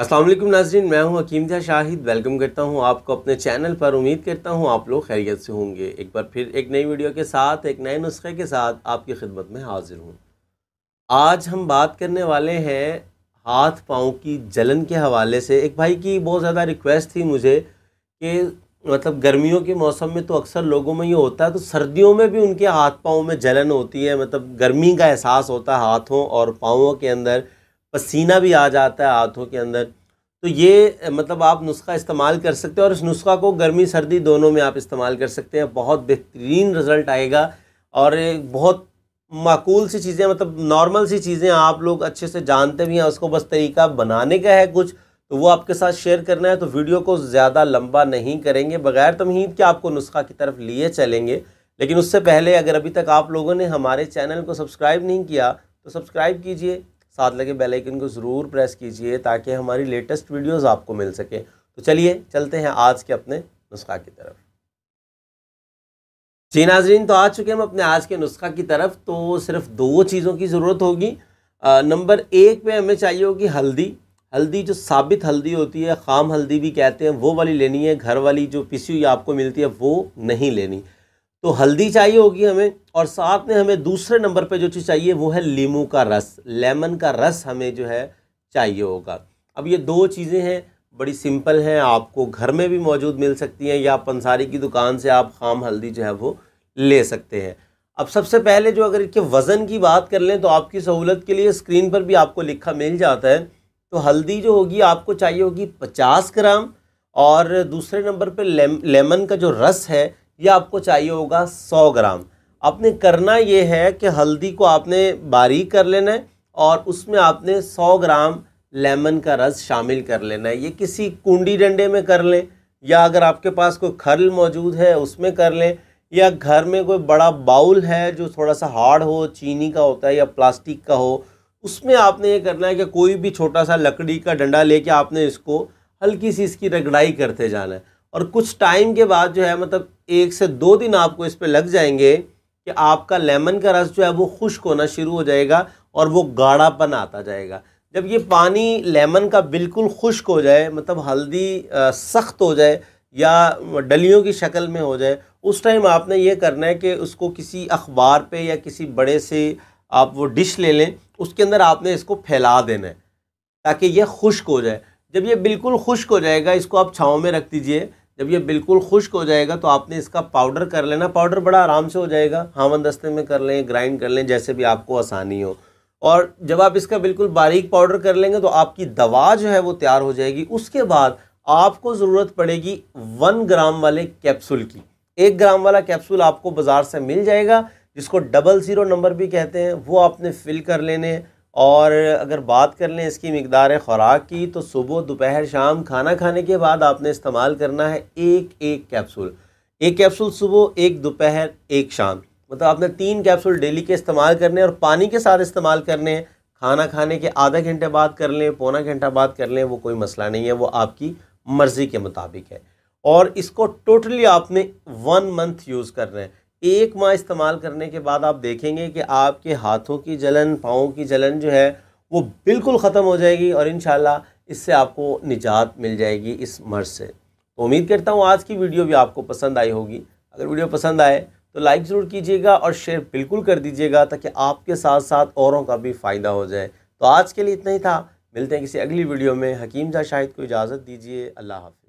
अस्सलाम वालेकुम नाज़रीन, मैं हूं हकीम ज़ा शाहिद। वेलकम करता हूं आपको अपने चैनल पर। उम्मीद करता हूं आप लोग खैरियत से होंगे। एक बार फिर एक नई वीडियो के साथ, एक नए नुस्खे के साथ आपकी खिदमत में हाजिर हूं। आज हम बात करने वाले हैं हाथ पाँव की जलन के हवाले से। एक भाई की बहुत ज़्यादा रिक्वेस्ट थी मुझे कि गर्मियों के मौसम में तो अक्सर लोगों में ये होता है, तो सर्दियों में भी उनके हाथ पाँव में जलन होती है। गर्मी का एहसास होता है हाथों और पाँवों के अंदर, पसीना भी आ जाता है हाथों के अंदर। तो ये आप नुस्खा इस्तेमाल कर सकते हैं और इस नुस्खा को गर्मी सर्दी दोनों में आप इस्तेमाल कर सकते हैं। बहुत बेहतरीन रिज़ल्ट आएगा और बहुत माकूल सी चीज़ें, नॉर्मल सी चीज़ें आप लोग अच्छे से जानते भी हैं। उसको बस तरीका बनाने का है कुछ, तो वो आपके साथ शेयर करना है। तो वीडियो को ज़्यादा लंबा नहीं करेंगे, बगैर तमहीद के आपको नुस्खा की तरफ लिए चलेंगे। लेकिन उससे पहले अगर अभी तक आप लोगों ने हमारे चैनल को सब्सक्राइब नहीं किया तो सब्सक्राइब कीजिए, साथ लगे बेल आइकन को ज़रूर प्रेस कीजिए ताकि हमारी लेटेस्ट वीडियोस आपको मिल सके। तो चलिए चलते हैं आज के अपने नुस्खा की तरफ। जी नाज़रीन, तो आ चुके हम अपने आज के नुस्खा की तरफ। तो सिर्फ दो चीज़ों की ज़रूरत होगी। नंबर एक पे हमें चाहिए होगी हल्दी। हल्दी जो साबित हल्दी होती है, खाम हल्दी भी कहते हैं, वो वाली लेनी है। घर वाली जो पिसी हुई आपको मिलती है वो नहीं लेनी। तो हल्दी चाहिए होगी हमें, और साथ में हमें दूसरे नंबर पे जो चीज़ चाहिए वो है नींबू का रस। लेमन का रस हमें जो है चाहिए होगा। अब ये दो चीज़ें हैं, बड़ी सिंपल हैं, आपको घर में भी मौजूद मिल सकती हैं या पंसारी की दुकान से आप खाम हल्दी जो है वो ले सकते हैं। अब सबसे पहले जो अगर इनके वज़न की बात कर लें तो आपकी सहूलत के लिए स्क्रीन पर भी आपको लिखा मिल जाता है। तो हल्दी जो होगी आपको चाहिए होगी 50 ग्राम, और दूसरे नंबर पर लेमन का जो रस है ये आपको चाहिए होगा 100 ग्राम। आपने करना ये है कि हल्दी को आपने बारीक कर लेना है और उसमें आपने 100 ग्राम लेमन का रस शामिल कर लेना है। ये किसी कुंडी डंडे में कर लें, या अगर आपके पास कोई खल मौजूद है उसमें कर लें, या घर में कोई बड़ा बाउल है जो थोड़ा सा हार्ड हो, चीनी का होता है या प्लास्टिक का हो, उसमें आपने ये करना है कि कोई भी छोटा सा लकड़ी का डंडा लेके आपने इसको हल्की सी इसकी रगड़ाई करते जाना है। और कुछ टाइम के बाद जो है 1 से 2 दिन आपको इस पे लग जाएंगे कि आपका लेमन का रस जो है वो खुश्क होना शुरू हो जाएगा और वो गाढ़ापन आता जाएगा। जब ये पानी लेमन का बिल्कुल खुश्क हो जाए, हल्दी सख्त हो जाए या डलियों की शक्ल में हो जाए, उस टाइम आपने ये करना है कि उसको किसी अखबार पे या किसी बड़े से आप वो डिश ले लें, उसके अंदर आपने इसको फैला देना है ताकि ये खुश्क हो जाए। जब ये बिल्कुल खुश्क हो जाएगा इसको आप छाँव में रख दीजिए। जब ये बिल्कुल खुश्क हो जाएगा तो आपने इसका पाउडर कर लेना। पाउडर बड़ा आराम से हो जाएगा, हावन दस्ते में कर लें, ग्राइंड कर लें, जैसे भी आपको आसानी हो। और जब आप इसका बिल्कुल बारीक पाउडर कर लेंगे तो आपकी दवा जो है वो तैयार हो जाएगी। उसके बाद आपको ज़रूरत पड़ेगी 1 ग्राम वाले कैप्सूल की। 1 ग्राम वाला कैप्सूल आपको बाज़ार से मिल जाएगा, जिसको 00 नंबर भी कहते हैं, वो आपने फिल कर लेने। और अगर बात कर लें इसकी मिकदार ख़ुराक की, तो सुबह दोपहर शाम खाना खाने के बाद आपने इस्तेमाल करना है एक कैप्सूल। 1 कैप्सूल सुबह, 1 दोपहर, 1 शाम। आपने 3 कैप्सूल डेली के इस्तेमाल करने हैं और पानी के साथ इस्तेमाल करने हैं। खाना खाने के आधा घंटे बाद कर लें, पौना घंटा बाद कर लें, वो कोई मसला नहीं है, वो आपकी मर्ज़ी के मुताबिक है। और इसको टोटली आपने 1 मंथ यूज़ करना है। 1 माह इस्तेमाल करने के बाद आप देखेंगे कि आपके हाथों की जलन, पाँव की जलन जो है वो बिल्कुल ख़त्म हो जाएगी और इंशाल्लाह इससे आपको निजात मिल जाएगी इस मर्ज़ से। तो उम्मीद करता हूँ आज की वीडियो भी आपको पसंद आई होगी। अगर वीडियो पसंद आए तो लाइक ज़रूर कीजिएगा और शेयर बिल्कुल कर दीजिएगा ताकि आपके साथ साथ औरों का भी फ़ायदा हो जाए। तो आज के लिए इतना ही था, मिलते हैं किसी अगली वीडियो में। हकीम ज़ा शाहिद को इजाज़त दीजिए। अल्लाह हाफ़िज़।